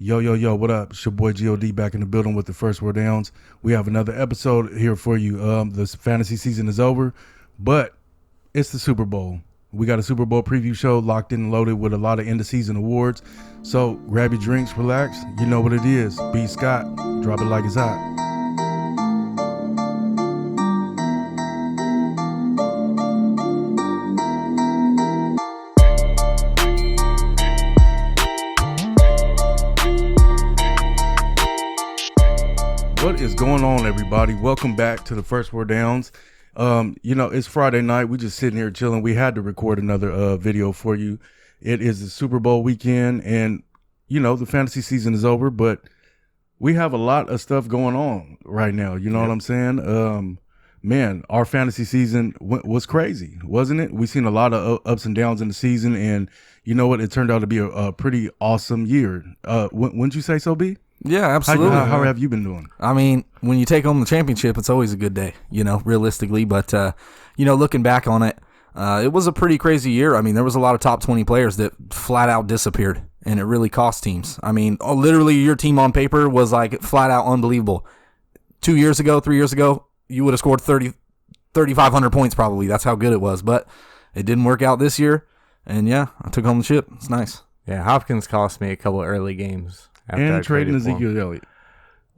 Yo, yo, yo, what up? It's your boy G.O.D. back in the building with the First Word Downs. We have another episode here for you. The fantasy season is over, but it's the Super Bowl. We got a Super Bowl preview show locked in and loaded with a lot of end-of-season awards. So grab your drinks, relax. You know what it is. B. Scott, drop it like it's hot. What is going on, everybody? Welcome back to the First Word Downs. It's Friday night. We just sitting here chilling. We had to record another video for you. It is the Super Bowl weekend, and the fantasy season is over, but we have a lot of stuff going on right now. You know what I'm saying? Man, our fantasy season was crazy, wasn't it? We've seen a lot of ups and downs in the season, and you know what? It turned out to be a pretty awesome year. Wouldn't you say so, B? Yeah, absolutely. How have you been doing? I mean, when you take home the championship, it's always a good day, realistically. But, looking back on it, it was a pretty crazy year. I mean, there was a lot of top 20 players that flat out disappeared, and it really cost teams. I mean, literally your team on paper was like flat out unbelievable. 3 years ago, you would have scored 3,500 points probably. That's how good it was. But it didn't work out this year, and yeah, I took home the chip. It's nice. Yeah, Hopkins cost me a couple early games. And trading Ezekiel Elliott.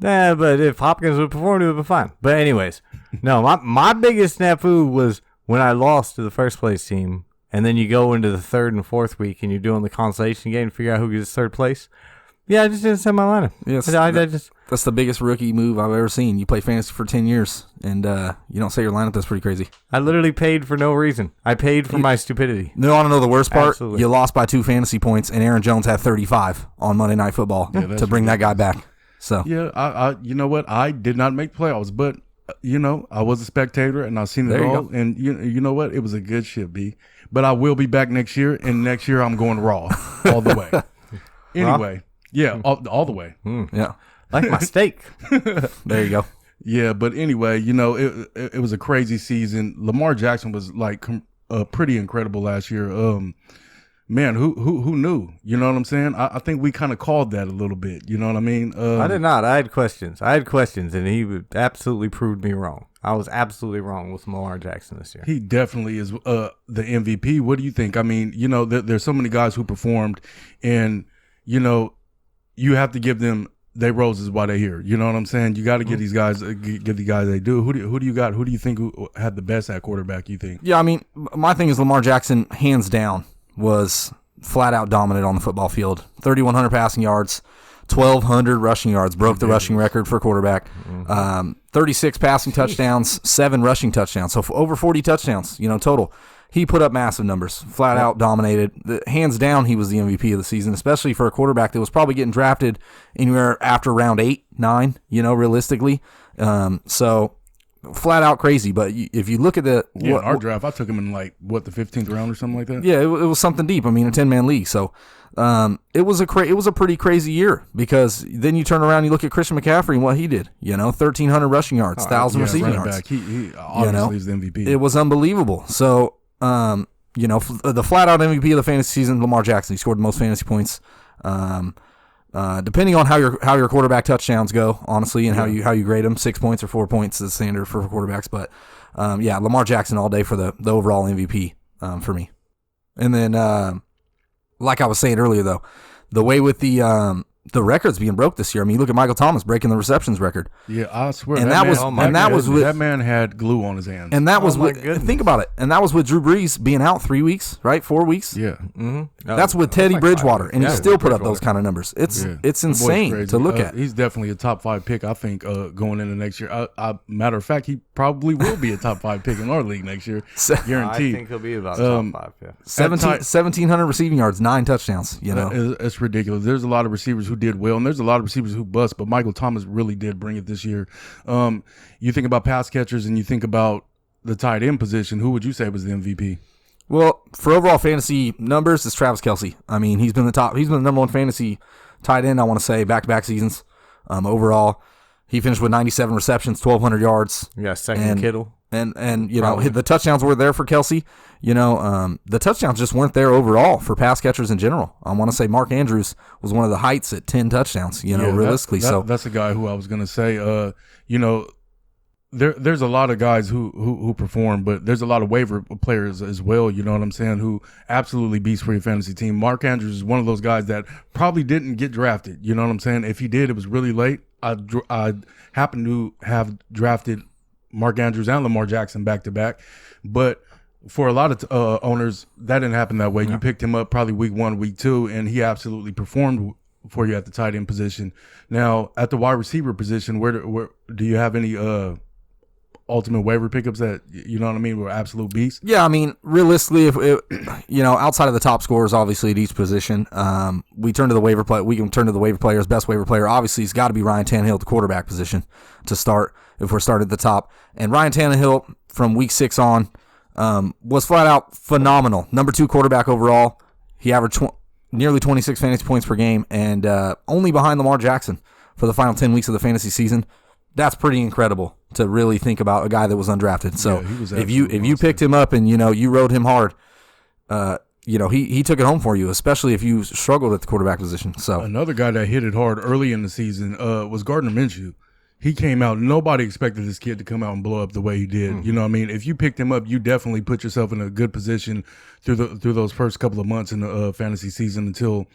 Yeah, but if Hopkins would perform, it would be fine. But anyways, no, my biggest snafu was when I lost to the first place team, and then you go into the third and fourth week, and you're doing the consolation game to figure out who gets third place. Yeah, I just didn't set my lineup. Yes, that's the biggest rookie move I've ever seen. You play fantasy for 10 years, and you don't set your lineup. That's pretty crazy. I literally paid for no reason. I paid for my stupidity. You want to know the worst part? Absolutely. You lost by 2 fantasy points, and Aaron Jones had 35 on Monday Night Football to bring that guy back. So yeah, I you know what? I did not make playoffs, but I was a spectator, and I've seen it all. And you know what? It was a good shit, B. But I will be back next year, and next year I'm going raw all the way. Anyway. Yeah, all the way. Yeah. Like my steak. There you go. Yeah, but anyway, it was a crazy season. Lamar Jackson was like pretty incredible last year. Man, who knew? You know what I'm saying? I think we kind of called that a little bit. You know what I mean? I did not. I had questions, and he absolutely proved me wrong. I was absolutely wrong with Lamar Jackson this year. He definitely is the MVP. What do you think? I mean, there's so many guys who performed, and you have to give them their roses while they're here. You know what I'm saying? You got to give these guys, give the guys they do. Who do you got? Who do you think who had the best at quarterback, you think? Yeah, I mean, my thing is Lamar Jackson, hands down, was flat out dominant on the football field. 3,100 passing yards, 1,200 rushing yards, broke the rushing record for a quarterback. 36 passing touchdowns, 7 rushing touchdowns. So over 40 touchdowns, total. He put up massive numbers, flat out dominated. Hands down, he was the MVP of the season, especially for a quarterback that was probably getting drafted anywhere after round 8, 9, realistically. So flat out crazy. But if you look at our draft, I took him in the 15th round or something like that. Yeah, it was something deep. I mean, a 10-man league. So it was a pretty crazy year, because then you turn around and you look at Christian McCaffrey and what he did. 1,300 rushing yards, 1,000 receiving yards. Back. He obviously is the MVP. It was unbelievable. So. The flat-out MVP of the fantasy season, Lamar Jackson. He scored the most fantasy points. Depending on how your quarterback touchdowns go, honestly, and how you grade them, 6 points or 4 points is standard for quarterbacks. But Lamar Jackson all day for the overall MVP for me. And then, like I was saying earlier, though, the way with the records being broke this year. I mean, you look at Michael Thomas breaking the receptions record. Yeah, I swear. And that man had glue on his hands. And that was think about it. And that was with Drew Brees being out 3 weeks, right? 4 weeks. Yeah. Mm-hmm. That's with Teddy Bridgewater, and he still put up those kind of numbers. It's insane to look at. He's definitely a top 5 pick, I think, going into next year. Matter of fact, he probably will be a top 5 pick in our league next year, guaranteed. I think he'll be about top 5. Yeah. 1,700 receiving yards, 9 touchdowns. It's ridiculous. There's a lot of receivers who did well, and there's a lot of receivers who bust, but Michael Thomas really did bring it this year. You think about pass catchers and you think about the tight end position. Who would you say was the MVP? Well, for overall fantasy numbers, it's Travis Kelce. I mean, he's been the number 1 fantasy tight end, I want to say, back-to-back seasons. Overall, he finished with 97 receptions, 1,200 yards. Yeah, second Kittle. And you know, the touchdowns were there for Kelsey. You know, the touchdowns just weren't there overall for pass catchers in general. I want to say Mark Andrews was one of the heights at 10 touchdowns, you know, realistically. That's a guy who I was going to say, you know, there's a lot of guys who perform, but there's a lot of waiver players as well, you know what I'm saying, who absolutely beats for your fantasy team. Mark Andrews is one of those guys that probably didn't get drafted, you know what I'm saying? If he did, it was really late. I happen to have drafted Mark Andrews and Lamar Jackson back-to-back. But for a lot of owners, that didn't happen that way. Yeah. You picked him up probably week 1, week 2, and he absolutely performed for you at the tight end position. Now, at the wide receiver position, where do you have any ultimate waiver pickups that, you know what I mean, were absolute beasts? Yeah, I mean, realistically, if it, you know, outside of the top scorers, obviously at each position, we turn to the waiver play. We can turn to the waiver players. Best waiver player, obviously, has got to be Ryan Tannehill at the quarterback position to start if we're starting at the top. And Ryan Tannehill from week 6 on was flat out phenomenal. Number 2 quarterback overall. He averaged nearly 26 fantasy points per game, and only behind Lamar Jackson for the final 10 weeks of the fantasy season. That's pretty incredible to really think about a guy that was undrafted. So if you picked him up and, you know, you rode him hard, you know, he took it home for you, especially if you struggled at the quarterback position. So another guy that hit it hard early in the season was Gardner Minshew. He came out. Nobody expected this kid to come out and blow up the way he did. Mm-hmm. You know what I mean? If you picked him up, you definitely put yourself in a good position through those first couple of months in the fantasy season until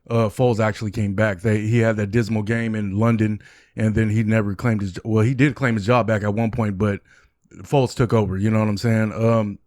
Foles actually came back. He had that dismal game in London, and then he never claimed his. Well, he did claim his job back at one point, but Foles took over. You know what I'm saying?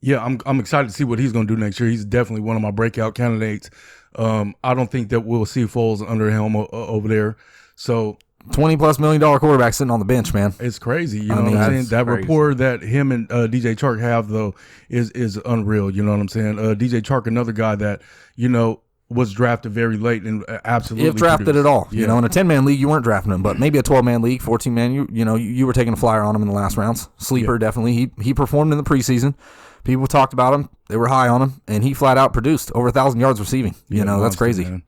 Yeah, I'm excited to see what he's going to do next year. He's definitely one of my breakout candidates. I don't think that we'll see Foles under helm over there. So $20+ million quarterback sitting on the bench, man. It's crazy. You know what I'm saying? That rapport that him and DJ Chark have, though, is unreal. You know what I'm saying? DJ Chark, another guy that, you know, was drafted very late and absolutely if drafted produced. At all. Yeah. You know, in a 10-man league, you weren't drafting him, but maybe a 12-man league, 14-man, you were taking a flyer on him in the last rounds. Sleeper, definitely. He performed in the preseason. People talked about him. They were high on him, and he flat out produced over 1,000 yards receiving. You know, that's crazy. Man.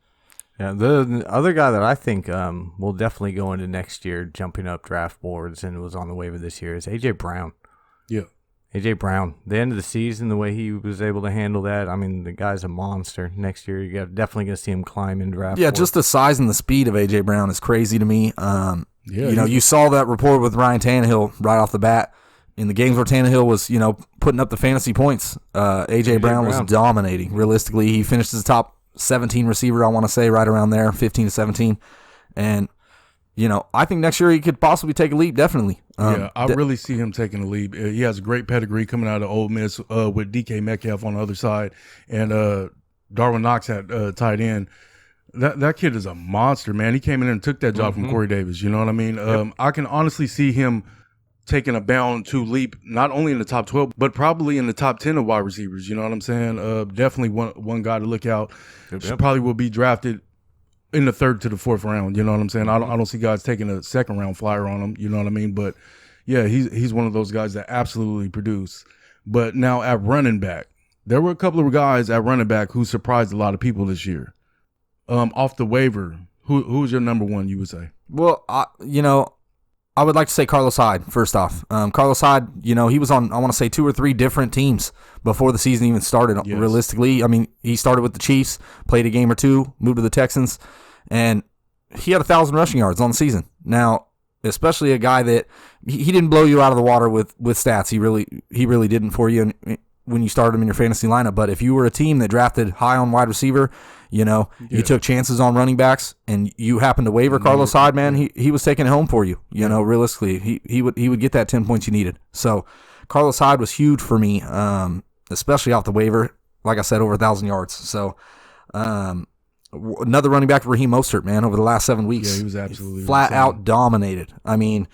Yeah, the other guy that I think will definitely go into next year, jumping up draft boards and was on the waiver this year, is A.J. Brown. Yeah. A.J. Brown. The end of the season, the way he was able to handle that, I mean, the guy's a monster. Next year, you're definitely going to see him climb in draft boards. Just the size and the speed of A.J. Brown is crazy to me. You saw that report with Ryan Tannehill right off the bat. In the games where Tannehill was, you know, putting up the fantasy points, A.J. Brown was dominating. Realistically, he finished as a top 17 receiver, I want to say, right around there, 15 to 17. And, you know, I think next year he could possibly take a leap, definitely. I really see him taking a leap. He has a great pedigree coming out of Ole Miss with DK Metcalf on the other side and Darwin Knox at tight end. That kid is a monster, man. He came in and took that job from Corey Davis. You know what I mean? I can honestly see him taking a bound to leap, not only in the top 12, but probably in the top 10 of wide receivers. You know what I'm saying? Definitely one guy to look out. Probably will be drafted in the 3rd to the 4th round. You know what I'm saying? I don't see guys taking a 2nd round flyer on him. You know what I mean? But yeah, he's one of those guys that absolutely produce. But now at running back, there were a couple of guys at running back who surprised a lot of people this year. Off the waiver, who's your number one, you would say? Well, I would like to say Carlos Hyde, first off. Carlos Hyde, you know, he was on, I want to say, 2 or 3 different teams before the season even started, realistically. I mean, he started with the Chiefs, played a game or 2, moved to the Texans, and he had 1,000 rushing yards on the season. Now, especially a guy that, he didn't blow you out of the water with stats. He really didn't for you when you started him in your fantasy lineup. But if you were a team that drafted high on wide receiver, you know, you took chances on running backs, and you happened to waiver Carlos Hyde, man, he was taking it home for you. You know, realistically, he would get that 10 points you needed. So Carlos Hyde was huge for me, especially off the waiver. Like I said, over 1,000 yards. So another running back, Raheem Mostert, man, over the last 7 weeks. Yeah, he was absolutely flat out dominated. I mean,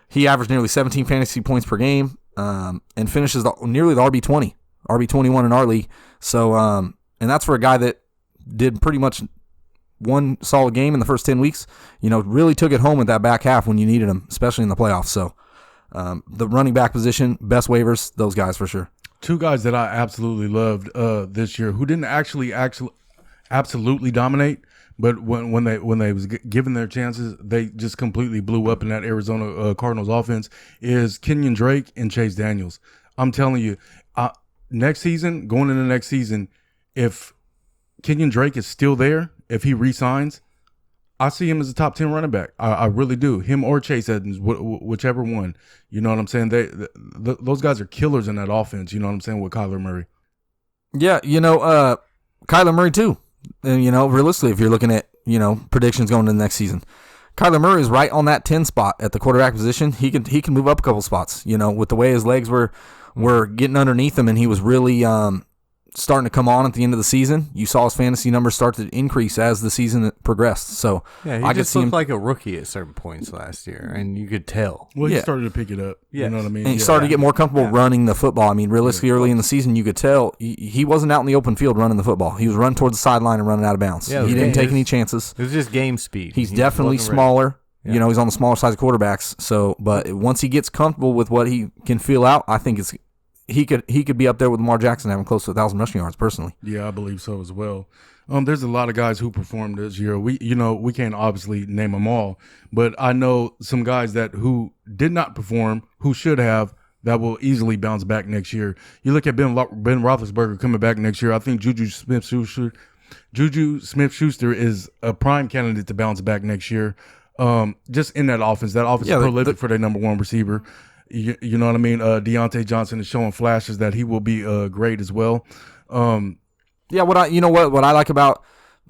he averaged nearly 17 fantasy points per game, and finishes nearly the RB20, RB21 in our league. So, and that's for a guy that did pretty much one solid game in the first 10 weeks, you know, really took it home with that back half when you needed him, especially in the playoffs. So the running back position, best waivers, those guys for sure. 2 guys that I absolutely loved this year who didn't actually absolutely dominate, But when they was given their chances, they just completely blew up in that Arizona Cardinals offense. Is Kenyon Drake and Chase Daniels. I'm telling you, next season, going into next season, if Kenyon Drake is still there, if he re-signs, I see him as a top 10 running back. I really do. Him or Chase Edmonds, whichever one. You know what I'm saying? Those guys are killers in that offense. You know what I'm saying, with Kyler Murray. Yeah, Kyler Murray too. And, realistically, if you're looking at, predictions going into the next season, Kyler Murray is right on that 10 spot at the quarterback position. He can move up a couple spots, with the way his legs were getting underneath him, and he was really starting to come on at the end of the season. You saw his fantasy numbers start to increase as the season progressed. So yeah, he just looked like a rookie at certain points last year, and you could tell. Well, he started to pick it up. Yes. You know what I mean? And he started to get more comfortable running the football. I mean, realistically, early in the season, you could tell he wasn't out in the open field running the football. He was running towards the sideline and running out of bounds. Yeah, he didn't take any chances. It was just game speed. He's definitely smaller. Yeah. He's on the smaller side of quarterbacks. So, but once he gets comfortable with what he can feel out, I think he could be up there with Lamar Jackson having close to 1,000 rushing yards personally. Yeah, I believe so as well. There's a lot of guys who performed this year. We can't obviously name them all, but I know some guys who did not perform, who should have, that will easily bounce back next year. You look at Ben Roethlisberger coming back next year. I think Juju Smith-Schuster is a prime candidate to bounce back next year. Just in that offense. That offense is prolific for their number one receiver. You know what I mean? Deontay Johnson is showing flashes that he will be great as well. What I like about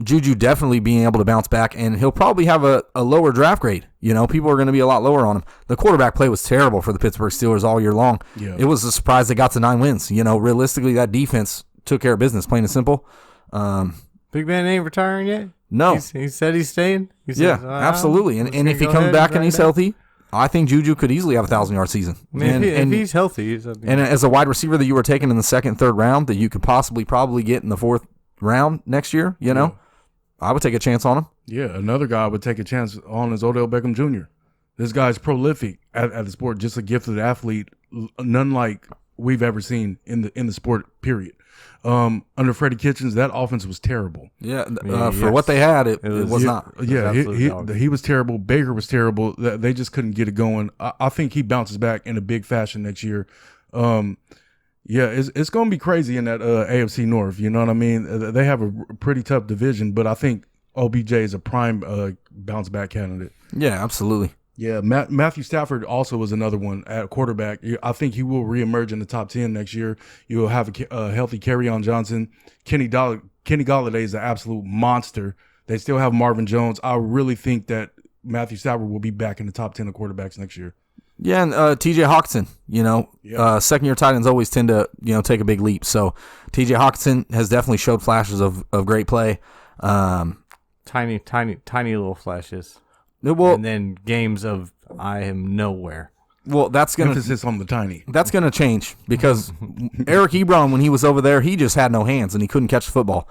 Juju definitely being able to bounce back, and he'll probably have a lower draft grade. People are going to be a lot lower on him. The quarterback play was terrible for the Pittsburgh Steelers all year long. Yeah. It was a surprise they got to 9 wins. Realistically, that defense took care of business, plain and simple. Big Man ain't retiring yet? No. He said he's staying? Absolutely. And if he comes back and he's healthy, I think Juju could easily have a 1,000-yard season. I mean, if he's healthy. And as a wide receiver that you were taking in the second, third round that you could probably get in the fourth round next year, I would take a chance on him. Yeah, another guy I would take a chance on is Odell Beckham Jr. This guy's prolific at the sport, just a gifted athlete, none like we've ever seen in the sport, period. Under Freddie Kitchens, that offense was terrible. Yeah, for what they had, it was not. Yeah, he was terrible. Baker was terrible. They just couldn't get it going. I think he bounces back in a big fashion next year. It's going to be crazy in that AFC North. You know what I mean? They have a pretty tough division, but I think OBJ is a prime bounce back candidate. Yeah, absolutely. Yeah, Matthew Stafford also was another one at quarterback. I think he will reemerge in the top 10 next year. You will have a healthy Kerryon Johnson. Kenny Golladay is an absolute monster. They still have Marvin Jones. I really think that Matthew Stafford will be back in the top 10 of quarterbacks next year. Yeah, and T.J. Hawkinson, second-year tight ends always tend to, take a big leap. So T.J. Hawkinson has definitely showed flashes of great play. Tiny little flashes. Well, and then games of I am nowhere. Well, that's going to emphasis on the tiny. That's going to change because Eric Ebron, when he was over there, he just had no hands and he couldn't catch the football.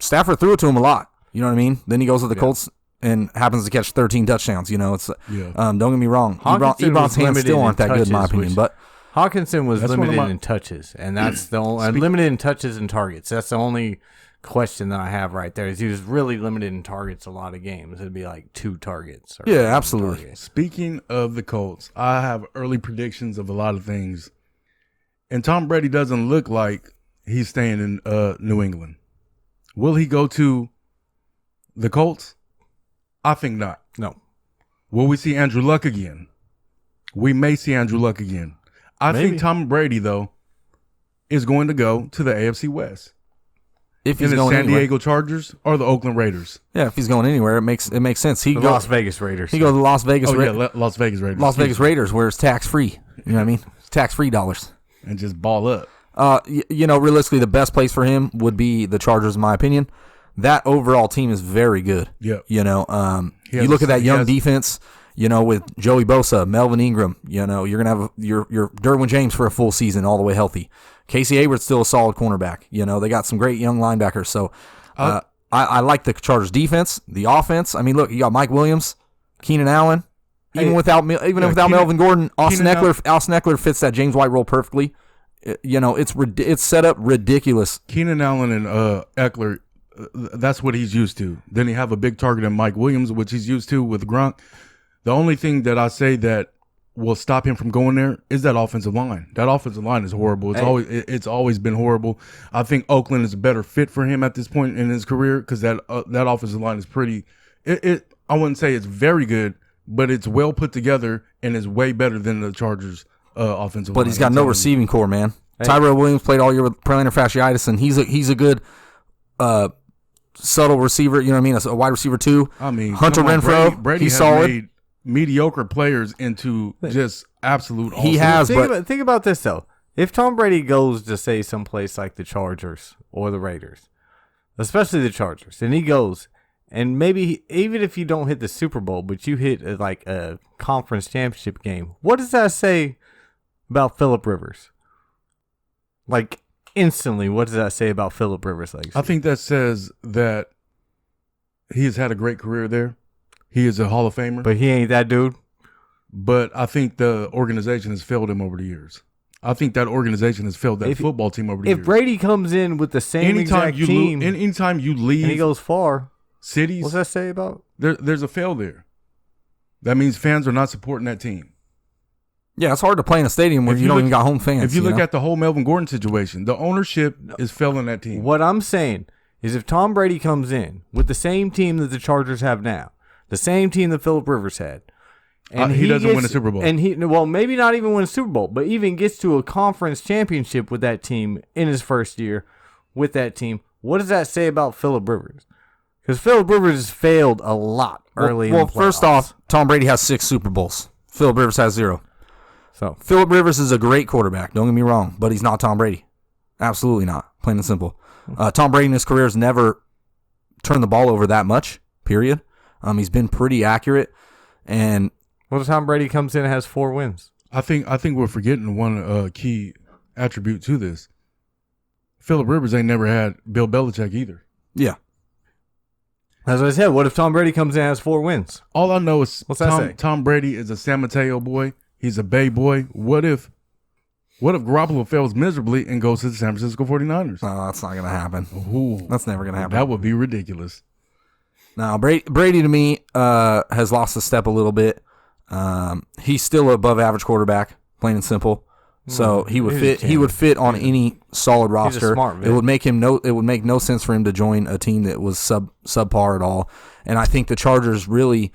Stafford threw it to him a lot. You know what I mean? Then he goes to the Colts and happens to catch 13 touchdowns. Don't get me wrong. Ebron's hands still aren't that good in my opinion, but Hawkinson was limited in touches, and that's the only limited in touches and targets. That's the only question that I have right there. Is he was really limited in targets a lot of games. It'd be like 2 targets. Yeah, absolutely. Targets. Speaking of the Colts, I have early predictions of a lot of things, and Tom Brady doesn't look like he's staying in New England. Will he go to the Colts? I think not. No. Will we see Andrew Luck again? We may see Andrew Luck again. I think Tom Brady, though, is going to go to the AFC West. If he's in the going San anywhere. Diego Chargers or the Oakland Raiders. Yeah, if he's going anywhere, it makes sense. The Las Vegas Raiders. He goes to the Las Vegas Raiders. Las Vegas Raiders. Las Vegas Raiders, where it's tax-free. You know what I mean? It's tax-free dollars. And just ball up. Realistically, the best place for him would be the Chargers, in my opinion. That overall team is very good. Yeah. You look at that young defense, with Joey Bosa, Melvin Ingram, you're going to have your Derwin James for a full season all the way healthy. Casey Hayward's still a solid cornerback. They got some great young linebackers. So I like the Chargers defense, the offense. I mean, look, you got Mike Williams, Keenan Allen. Even without Melvin Gordon, Austin Eckler fits that James White role perfectly. It's set up ridiculous. Keenan Allen and Eckler, that's what he's used to. Then you have a big target in Mike Williams, which he's used to with Gronk. The only thing that I say that will stop him from going there is that offensive line. That offensive line is horrible. It's always been horrible. I think Oakland is a better fit for him at this point in his career because that offensive line is pretty. I wouldn't say it's very good, but it's well put together and is way better than the Chargers' offensive line. But he's got no receiving core, man. Hey. Tyrell Williams played all year with plantar fasciitis, and he's a good subtle receiver. You know what I mean? A wide receiver too. I mean, Hunter Renfrow, Brady he's has solid. Made mediocre players into just absolute. He has, think about this though. If Tom Brady goes to say someplace like the Chargers or the Raiders, especially the Chargers, and he goes, and maybe even if you don't hit the Super Bowl, but you hit like a conference championship game, what does that say about Phillip Rivers? Like instantly, what does that say about Phillip Rivers' legacy? I think that says that he has had a great career there. He is a Hall of Famer. But he ain't that dude. But I think the organization has failed him over the years. I think that organization has failed that football team over the years. If Brady comes in with the same exact team, anytime you leave and he goes far, cities, what's that say about? There's a fail there. That means fans are not supporting that team. Yeah, it's hard to play in a stadium where you don't even got home fans. If you look at the whole Melvin Gordon situation, the ownership is failing that team. What I'm saying is if Tom Brady comes in with the same team that the Chargers have now, the same team that Phillip Rivers had, and he doesn't win a Super Bowl. And maybe not even win a Super Bowl, but even gets to a conference championship with that team in his first year with that team, what does that say about Phillip Rivers? Because Phillip Rivers has failed a lot early in the playoffs. First off, Tom Brady has 6 Super Bowls. Phillip Rivers has 0. So Phillip Rivers is a great quarterback. Don't get me wrong, but he's not Tom Brady. Absolutely not. Plain and simple. Tom Brady in his career has never turned the ball over that much. Period. He's been pretty accurate. And what if Tom Brady comes in and has 4 wins? I think we're forgetting one key attribute to this. Phillip Rivers ain't never had Bill Belichick either. Yeah. As I said, what if Tom Brady comes in and has 4 wins? All I know is What's that say? Tom Brady is a San Mateo boy. He's a Bay boy. What if Garoppolo fails miserably and goes to the San Francisco 49ers? No, that's not going to happen. Ooh, that's never going to happen. That would be ridiculous. Now, Brady to me has lost a step a little bit. He's still an above average quarterback, plain and simple. So he would fit on any solid roster. He's a smart man. It would make no sense for him to join a team that was subpar at all. And I think the Chargers really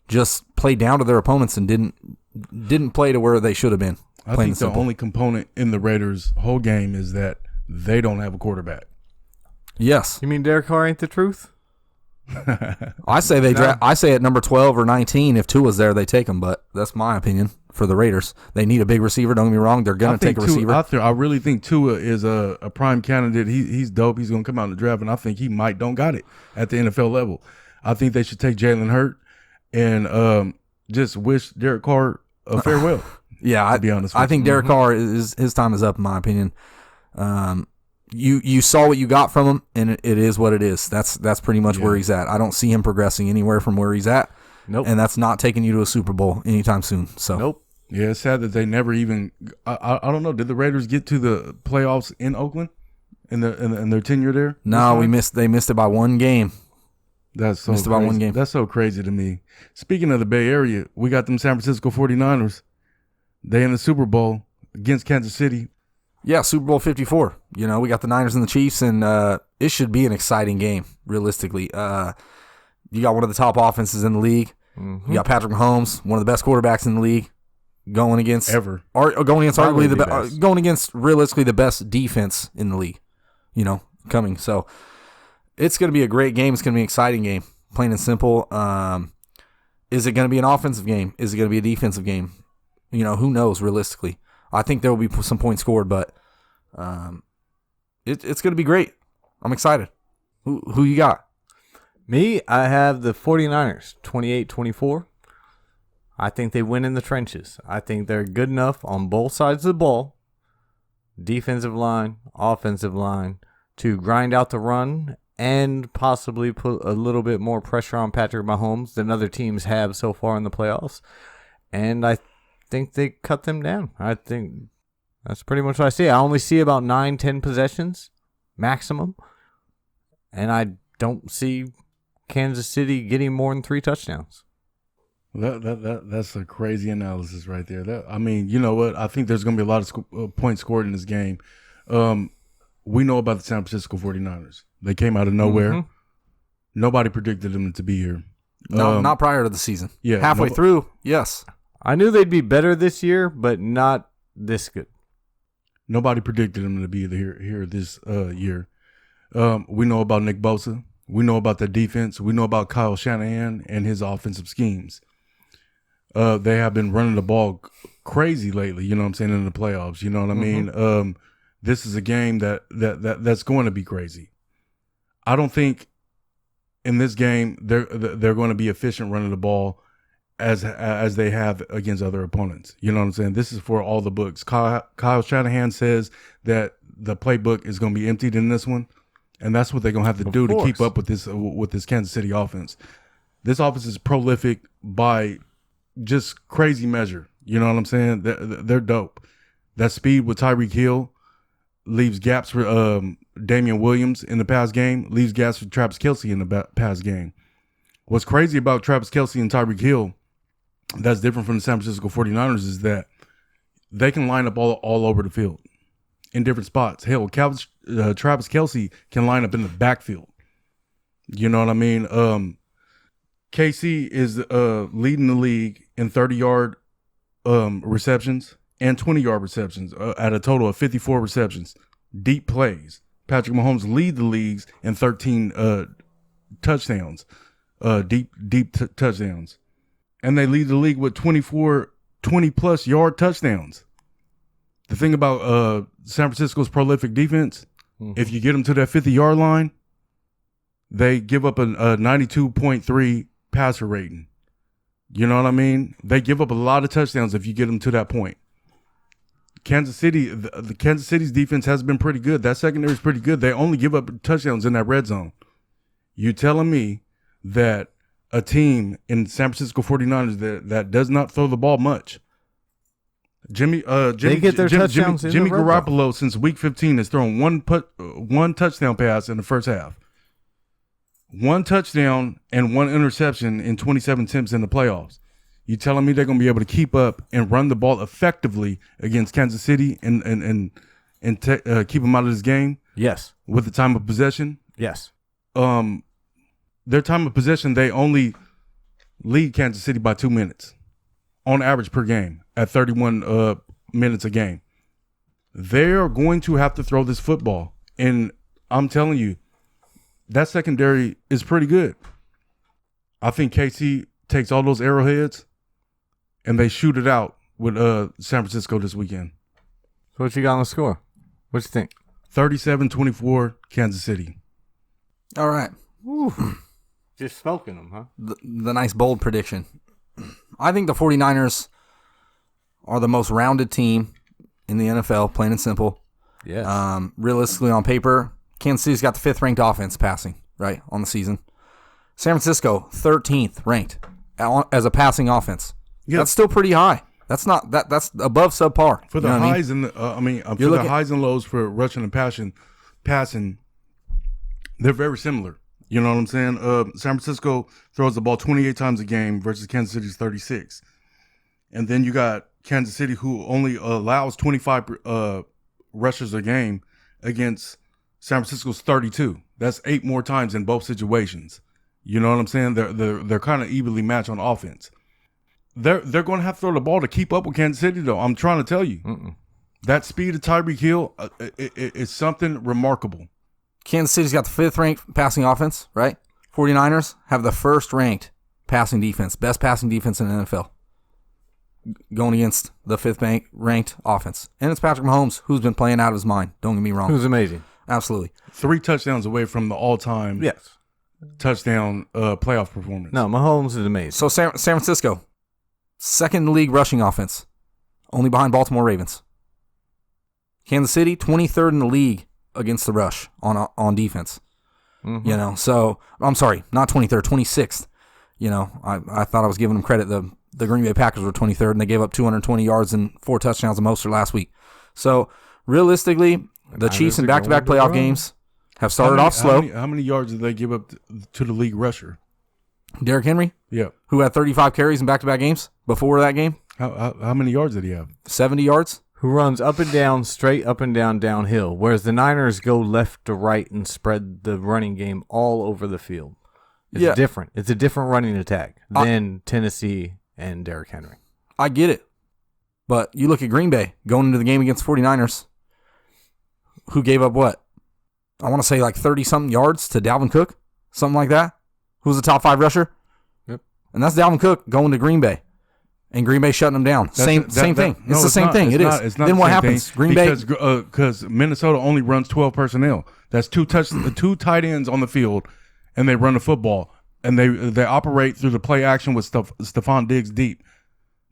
just played down to their opponents and didn't play to where they should have been. I think the only component in the Raiders' whole game is that they don't have a quarterback. Yes. You mean Derek Carr ain't the truth? I say I say at number 12 or 19, if Tua's there, they take him. But that's my opinion for the Raiders. They need a big receiver. Don't get me wrong; they're going to take a receiver. I really think Tua is a prime candidate. He's dope. He's going to come out in the draft, and I think he don't got it at the NFL level. I think they should take Jalen Hurt and just wish Derek Carr a farewell. Yeah, to be honest, I think Derek Carr his time is up, in my opinion. You saw what you got from him, and it is what it is. That's pretty much where he's at. I don't see him progressing anywhere from where he's at. Nope. And that's not taking you to a Super Bowl anytime soon. So nope. Yeah, it's sad that they never even. I don't know. Did the Raiders get to the playoffs in Oakland in their tenure there? No, they missed it by 1 game. That's so missed crazy. it by 1 game. That's so crazy to me. Speaking of the Bay Area, we got them San Francisco 49ers. They in the Super Bowl against Kansas City. Yeah, Super Bowl 54. We got the Niners and the Chiefs, and it should be an exciting game, realistically. You got one of the top offenses in the league. Mm-hmm. You got Patrick Mahomes, one of the best quarterbacks in the league, going against realistically the best defense in the league. Coming. So it's going to be a great game. It's going to be an exciting game, plain and simple. Is it going to be an offensive game? Is it going to be a defensive game? Who knows realistically. I think there will be some points scored, but it's going to be great. I'm excited. Who you got? Me, I have the 49ers, 28-24. I think they win in the trenches. I think they're good enough on both sides of the ball, defensive line, offensive line, to grind out the run and possibly put a little bit more pressure on Patrick Mahomes than other teams have so far in the playoffs. And I think they cut them down. I think that's pretty much what I see. I only see about 9-10 possessions maximum. and I don't see Kansas City getting more than 3 touchdowns. That's a crazy analysis right there. I mean, you know what? I think there's going to be a lot of points scored in this game. We know about the San Francisco 49ers. They came out of nowhere. Mm-hmm. Nobody predicted them to be here. No, not prior to the season. Yeah, halfway through, yes. I knew they'd be better this year, but not this good. Nobody predicted them to be here this year. We know about Nick Bosa. We know about the defense. We know about Kyle Shanahan and his offensive schemes. They have been running the ball crazy lately, you know what I'm saying, in the playoffs. You know what I mean? This is a game that's going to be crazy. I don't think in this game they're going to be efficient running the ball as they have against other opponents. You know what I'm saying? This is for all the books. Kyle Shanahan says that the playbook is going to be emptied in this one, and that's what they're going to have to do to keep up with this Kansas City offense. This offense is prolific by just crazy measure. You know what I'm saying? They're dope. That speed with Tyreek Hill leaves gaps for Damian Williams in the pass game, leaves gaps for Travis Kelce in the pass game. What's crazy about Travis Kelce and Tyreek Hill that's different from the San Francisco 49ers is that they can line up all over the field in different spots. Hell, Travis Kelce can line up in the backfield. You know what I mean? KC is leading the league in 30-yard receptions and 20-yard receptions at a total of 54 receptions. Deep plays. Patrick Mahomes lead the leagues in 13 touchdowns, deep touchdowns. And they lead the league with 20-plus yard touchdowns. The thing about San Francisco's prolific defense, if you get them to that 50-yard line, they give up a 92.3 passer rating. You know what I mean? They give up a lot of touchdowns if you get them to that point. Kansas City, the Kansas City's defense has been pretty good. That secondary is pretty good. They only give up touchdowns in that red zone. You telling me that a team in San Francisco 49ers that does not throw the ball much. Jimmy Garoppolo since week 15 has thrown one touchdown pass in the first half. 1 touchdown and 1 interception in 27 attempts in the playoffs. You telling me they're going to be able to keep up and run the ball effectively against Kansas City and keep them out of this game? Yes. With the time of possession? Yes. Their time of possession, they only lead Kansas City by 2 minutes on average per game at 31 minutes a game. They're going to have to throw this football. And I'm telling you, that secondary is pretty good. I think KC takes all those arrowheads and they shoot it out with San Francisco this weekend. So what you got on the score? What you think? 37-24 Kansas City. All right. Woo. Just smoking them, huh? The nice bold prediction. I think the 49ers are the most rounded team in the NFL, plain and simple. Yes. Realistically, on paper, Kansas City's got the 5th ranked offense passing, right, on the season. San Francisco, 13th ranked as a passing offense. Yep. That's still pretty high. That's not that's above subpar. For the highs and the highs and lows for rushing and passing, they're very similar. You know what I'm saying? San Francisco throws the ball 28 times a game versus Kansas City's 36. And then you got Kansas City, who only allows 25 rushes a game against San Francisco's 32. That's 8 more times in both situations. You know what I'm saying? They're kind of evenly matched on offense. They're going to have to throw the ball to keep up with Kansas City, though. I'm trying to tell you. That speed of Tyreek Hill is something remarkable. Kansas City's got the 5th ranked passing offense, right? 49ers have the 1st ranked passing defense, best passing defense in the NFL, going against the 5th ranked offense. And it's Patrick Mahomes, who's been playing out of his mind. Don't get me wrong. Who's amazing. Absolutely. 3 touchdowns away from the all-time touchdown playoff performance. No, Mahomes is amazing. So San Francisco, 2nd in the league rushing offense, only behind Baltimore Ravens. Kansas City, 23rd in the league against the rush on defense. You know, so I'm sorry, not 23rd, 26th. You know, I thought I was giving them credit. The Green Bay Packers were 23rd, and they gave up 220 yards and 4 touchdowns to Mostert last week. So realistically, the Chiefs in back-to-back playoff games have started off slow. How many yards did they give up to the league rusher? Derrick Henry, Yeah. who had 35 carries in back-to-back games before that game, How many yards did he have? 70 yards. Who runs up and down, straight up and down, downhill, whereas the Niners go left to right and spread the running game all over the field. It's different. It's a different running attack than Tennessee and Derrick Henry. I get it. But you look at Green Bay going into the game against 49ers, who gave up what? I want to say like 30-something yards to Dalvin Cook, something like that. Who's the top 5 rusher? Yep. And that's Dalvin Cook going to Green Bay. And Green Bay shutting them down. Same thing. It's the same thing. It is. It's not then the what same happens? thing Green Bay. Because Minnesota only runs 12 personnel. That's two tight ends on the field, and they run the football. And they operate through the play action with Stephon Diggs deep.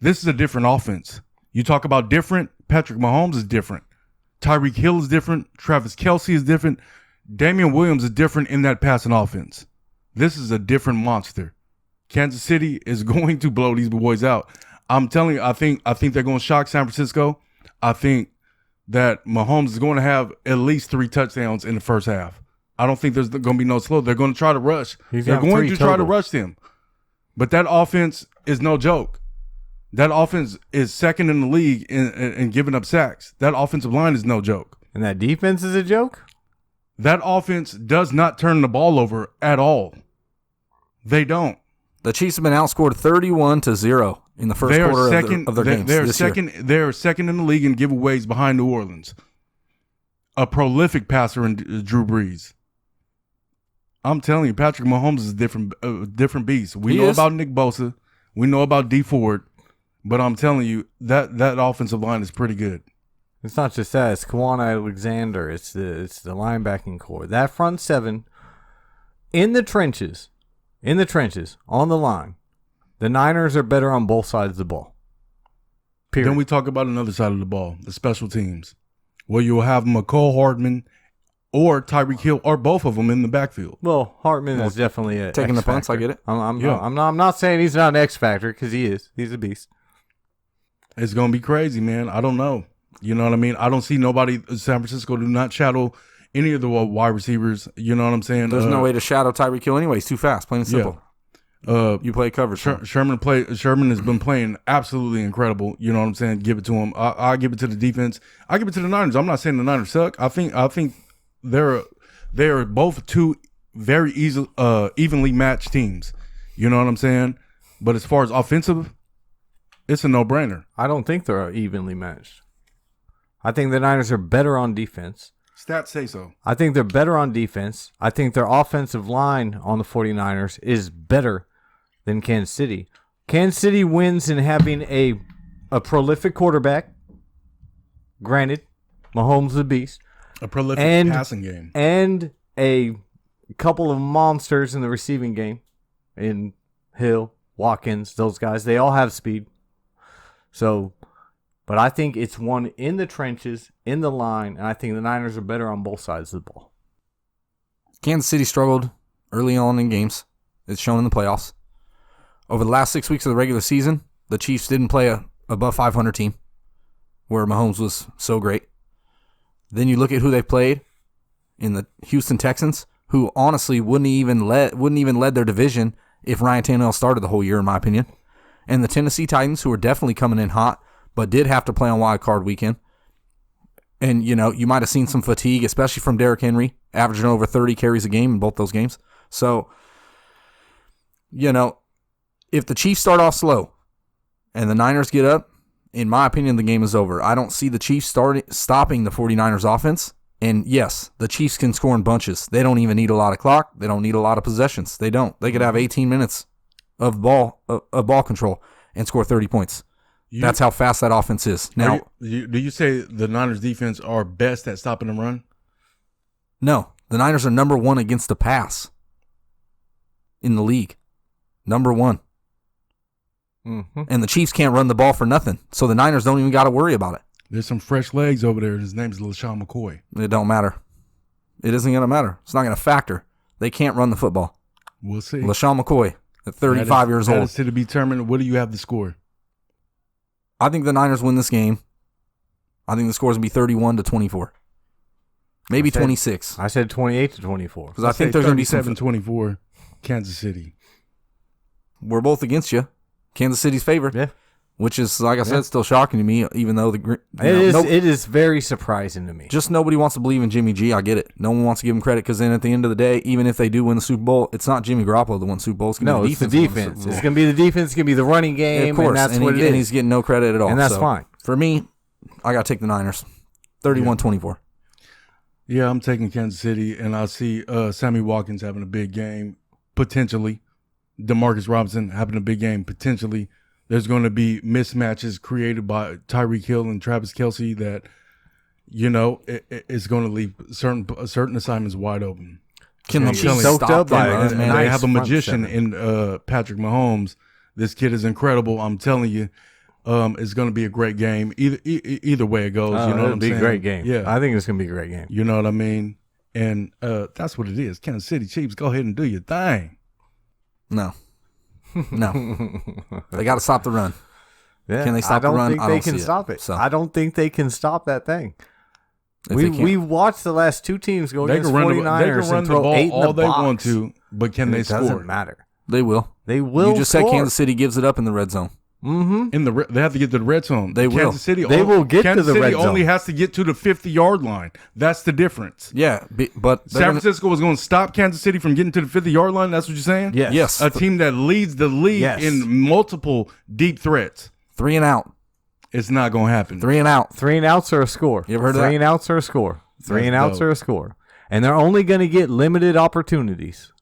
This is a different offense. You talk about different. Patrick Mahomes is different. Tyreek Hill is different. Travis Kelce is different. Damian Williams is different in that passing offense. This is a different monster. Kansas City is going to blow these boys out. I'm telling you, I think they're going to shock San Francisco. I think that Mahomes is going to have at least 3 touchdowns in the first half. I don't think there's going to be no slow. They're going to try to rush. They're going to try to rush them. But that offense is no joke. That offense is second in the league in giving up sacks. That offensive line is no joke. And that defense is a joke? That offense does not turn the ball over at all. They don't. The Chiefs have been outscored 31-0 in the first quarter of their games this year. They're second in the league in giveaways behind New Orleans. A prolific passer in Drew Brees. I'm telling you, Patrick Mahomes is a different beast. We know about Nick Bosa. We know about D Ford. But I'm telling you, that offensive line is pretty good. It's not just that. It's Kwan Alexander. It's the linebacking core. That front seven in the trenches, on the line, the Niners are better on both sides of the ball. Period. Then we talk about another side of the ball, the special teams, where you'll have McCole Hardman or Tyreek Hill or both of them in the backfield. Well, Hartman is definitely a taking X the punts. factor. I get it. I'm not saying he's not an X factor because he is. He's a beast. It's going to be crazy, man. I don't know. You know what I mean? I don't see nobody. San Francisco do not shadow any of the wide receivers. You know what I'm saying? There's no way to shadow Tyreek Hill anyway. He's too fast, plain and simple. You play coverage. Sherman has been playing absolutely incredible. You know what I'm saying? Give it to him. I give it to the defense. I give it to the Niners. I'm not saying the Niners suck. I think they're both two very evenly matched teams. You know what I'm saying? But as far as offensive, it's a no-brainer. I don't think they're evenly matched. I think the Niners are better on defense. Stats say so. I think they're better on defense. I think their offensive line on the 49ers is better than Kansas City. Kansas City wins in having a prolific quarterback. Granted, Mahomes is a beast. A prolific passing game. And a couple of monsters in the receiving game. In Hill, Watkins, those guys. They all have speed. So, but I think it's one in the trenches, in the line, and I think the Niners are better on both sides of the ball. Kansas City struggled early on in games. It's shown in the playoffs. Over the last 6 weeks of the regular season, the Chiefs didn't play a above 500 team where Mahomes was so great. Then you look at who they played in the Houston Texans, who honestly wouldn't even led their division if Ryan Tannehill started the whole year, in my opinion. And the Tennessee Titans, who are definitely coming in hot, but did have to play on wild card weekend. And, you know, you might have seen some fatigue, especially from Derrick Henry, averaging over 30 carries a game in both those games. So, you know, if the Chiefs start off slow and the Niners get up, in my opinion, the game is over. I don't see the Chiefs stopping the 49ers offense. And yes, the Chiefs can score in bunches. They don't even need a lot of clock. They don't need a lot of possessions. They don't. They could have 18 minutes of ball control and score 30 points. That's how fast that offense is. Now, do you say the Niners defense are best at stopping the run? No. The Niners are number one against the pass in the league. Number one. Mm-hmm. And the Chiefs can't run the ball for nothing. So the Niners don't even got to worry about it. There's some fresh legs over there. His name's LaShawn McCoy. It don't matter. It isn't going to matter. It's not going to factor. They can't run the football. We'll see. LaShawn McCoy at 35 years old. That is to be determined. What do you have to score? I think the Niners win this game. I think the score is going to be 31-24. Maybe 26. I said 28-24. Because I think there's going to be some. 37-24, Kansas City. We're both against you. Kansas City's favored. Yeah. Which is, like I said, still shocking to me, even though it is very surprising to me. Just nobody wants to believe in Jimmy G. I get it. No one wants to give him credit because then at the end of the day, even if they do win the Super Bowl, it's not Jimmy Garoppolo that won the Super Bowl. It's going to be the defense. It's going to be the defense. It's going to be the running game. Yeah, of course. And that's what it is. And he's getting no credit at all. And that's fine. For me, I got to take the Niners. 31-24. Yeah, I'm taking Kansas City, and I see Sammy Watkins having a big game, potentially. DeMarcus Robinson having a big game, potentially. There's going to be mismatches created by Tyreek Hill and Travis Kelce that, it's going to leave certain assignments wide open. Can the Chiefs soaked stop up by them? it? And Nice they have a front magician seven. in Patrick Mahomes. This kid is incredible. I'm telling you, it's going to be a great game. Either way it goes, you know what it'll I'm be saying? a great game. Yeah, I think it's going to be a great game. you know what I mean. And that's what it is. Kansas City Chiefs, go ahead and do your thing. No. They got to stop the run. Yeah, Can they stop the run? I don't think I they don't can see it. stop it. So. I don't think they can stop that thing. If they can't- We watched the last two teams go They against can run 49ers they can run and the throw ball 8 in all the they box. want to, but can they It doesn't score? matter. They will. They will. You just score. said Kansas City gives it up in the red zone. Mm-hmm. They have to get to the red zone. They will. Kansas City. They will get to Kansas the City red only zone. has to get to the 50-yard line. That's the difference. Yeah, but San Francisco was going to stop Kansas City from getting to the 50-yard line. That's what you're saying? Yes. Yes. A team that leads the league Yes. in multiple deep threats. 3 and out. It's not going to happen. 3 and out. 3 and outs are a score. You ever heard of 3 that? and outs are a score. 3 and That's outs dope. are a score. And they're only going to get limited opportunities.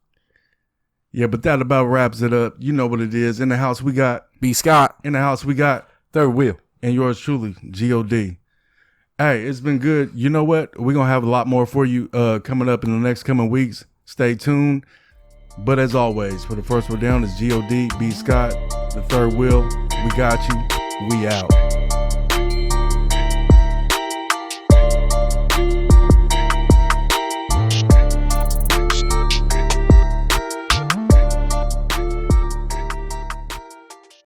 Yeah, but that about wraps it up. You know what it is. In the house we got. B. Scott. In the house we got. Third wheel. And yours truly, G.O.D. Hey, it's been good. You know what? We're going to have a lot more for you coming up in the next coming weeks. Stay tuned. But as always, for the first one down is G.O.D. B. Scott, the third wheel. We got you. We out.